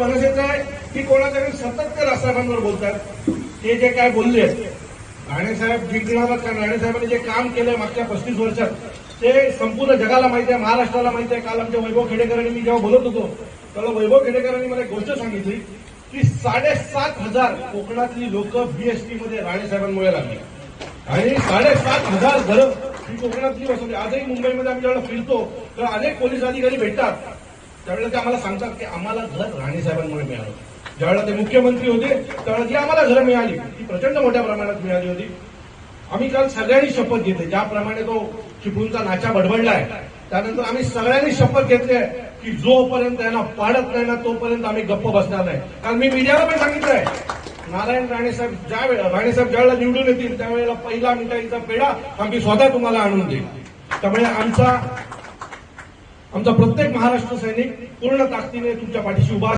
मनसेचं आहे की कोणाच्या सतत ते राष्ट्रसाहेबांवर बोलतात. ते जे काय बोलले राणेसाहेब जिंकणार का, राणेसाहेबांनी जे काम केलंय मागच्या 35 वर्षात ते संपूर्ण जगाला माहिती आहे, महाराष्ट्राला माहिती आहे. काल आमच्या वैभव खेडेकरांनी, मी जेव्हा बोलत होतो तेव्हा वैभव खेडेकरांनी मला एक गोष्ट सांगितली की 7,500 कोकणातली लोक बीएसटी मध्ये राणेसाहेबांमुळे लागली आणि 7,500 घरं ही कोकणातली बसवली. आजही मुंबईमध्ये आम्ही जेव्हा फिरतो तेव्हा अनेक पोलीस अधिकारी भेटतात, त्यावेळेला ते आम्हाला सांगतात की आम्हाला घर राणेसाहेबांमुळे मिळालं. ज्यावेळेला ते मुख्यमंत्री होते त्यावेळेला जी आम्हाला घरं मिळाली ती प्रचंड मोठ्या प्रमाणात मिळाली होती. आम्ही काल सगळ्यांनी शपथ घेतली, ज्याप्रमाणे तो चिपळूणचा नाचा बडबडलाय त्यानंतर आम्ही सगळ्यांनी शपथ घेतली आहे की जोपर्यंत यांना पाडत नाही ना तोपर्यंत आम्ही गप्प बसणार नाही. कारण मी मीडियाला पण सांगितलंय, नारायण राणेसाहेब ज्यावेळेला निवडून येतील त्यावेळेला पहिला मिठाईचा पेढा आम्ही स्वतः तुम्हाला आणून देईल. त्यामुळे आमचा प्रत्येक महाराष्ट्र सैनिक पूर्ण ताकदीने तुमच्या पाठीशी उभा